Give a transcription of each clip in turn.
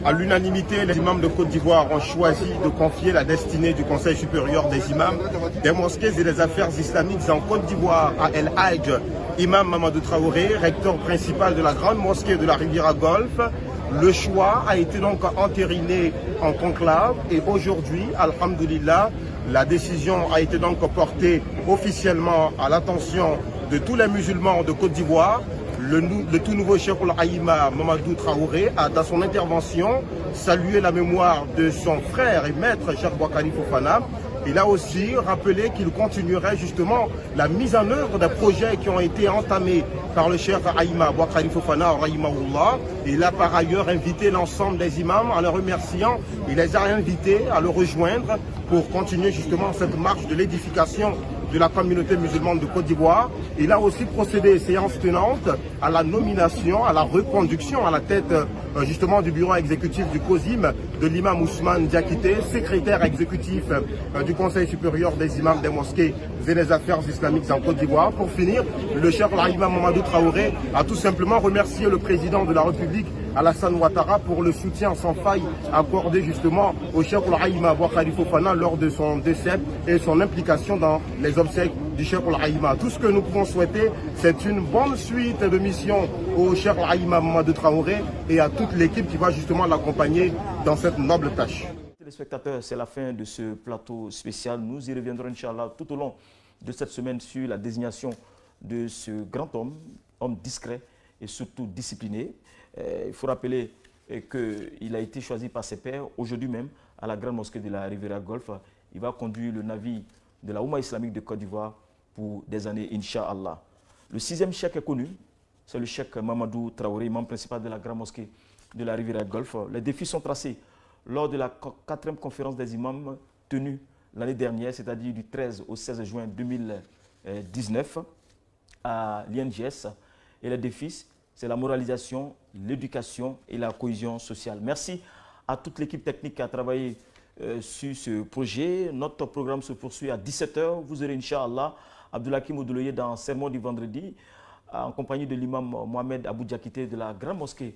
À l'unanimité, les imams de Côte d'Ivoire ont choisi de confier la destinée du Conseil supérieur des imams, des mosquées et des affaires islamiques en Côte d'Ivoire à El Hadj, imam Mamadou Traoré, recteur principal de la grande mosquée de la Riviera Golfe. Le choix a été donc entériné en conclave et aujourd'hui, alhamdoulilah, la décision a été donc portée officiellement à l'attention de tous les musulmans de Côte d'Ivoire. Le tout nouveau Cheikh Al-Aïma Mamadou Traoré a, dans son intervention, salué la mémoire de son frère et maître Cheikh Boakari Fofana. Il a aussi rappelé qu'il continuerait justement la mise en œuvre des projets qui ont été entamés par le Cheikh Aïma Boakari Fofana, Rahimahullah. Il a par ailleurs invité l'ensemble des imams en les remerciant. Il les a invités à le rejoindre pour continuer justement cette marche de l'édification de la communauté musulmane de Côte d'Ivoire. Il a aussi procédé, séance tenante, à la nomination, à la reconduction à la tête justement du bureau exécutif du COSIM de l'imam Ousmane Diakité, secrétaire exécutif du Conseil supérieur des imams des mosquées et des affaires islamiques en Côte d'Ivoire. Pour finir, le Cheikh Al-Aïma Mamadou Traoré a tout simplement remercié le président de la République, Alassane Ouattara, pour le soutien sans faille accordé justement au Cheikh Al-Aïma Boakari Fofana lors de son décès et son implication dans les obsèques du Cheikh Al-Aïma. Tout ce que nous pouvons souhaiter, c'est une bonne suite de mission au Cheikh Al-Aïma Mamadou Traoré et à toute l'équipe qui va justement l'accompagner dans cette noble tâche. Téléspectateurs, c'est la fin de ce plateau spécial. Nous y reviendrons, Inch'Allah, tout au long de cette semaine sur la désignation de ce grand homme, homme discret et surtout discipliné. Il faut rappeler qu'il a été choisi par ses pairs aujourd'hui même à la grande mosquée de la Riviera Golfe. Il va conduire le navire de la Oumma islamique de Côte d'Ivoire pour des années, Inch'Allah. Le 6e cheikh est connu, c'est le cheikh Mamadou Traoré, membre principal de la grande mosquée de la Riviera Golfe. Les défis sont tracés lors de la 4e conférence des imams tenue l'année dernière, c'est-à-dire du 13 au 16 juin 2019 à l'INGS. Et les défis, c'est la moralisation, l'éducation et la cohésion sociale. Merci à toute l'équipe technique qui a travaillé sur ce projet. Notre programme se poursuit à 17 h. Vous aurez, Inch'Allah, Abdoulakim Oudouloye dans Sermon du vendredi, en compagnie de l'imam Mohamed Abou Diakité de la grande mosquée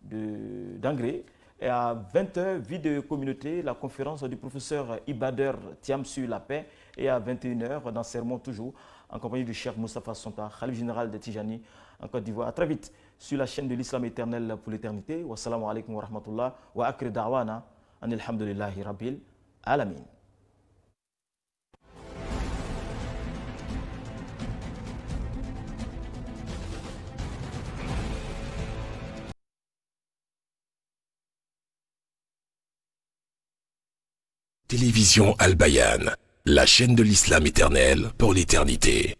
d'Angré. Et à 20 h, vie de communauté, la conférence du professeur Ibader Thiam sur la paix. Et à 21 h, dans Sermon toujours, en compagnie du Cheikh Moustapha Sonta, Khalif général de Tijani en Côte d'Ivoire. À très vite sur la chaîne de l'Islam éternel pour l'éternité. Wassalamu alaikum wa rahmatullah wa akri da'wana anilhamdulillahi rabbil alamin. Télévision Al Bayan, la chaîne de l'Islam éternel pour l'éternité.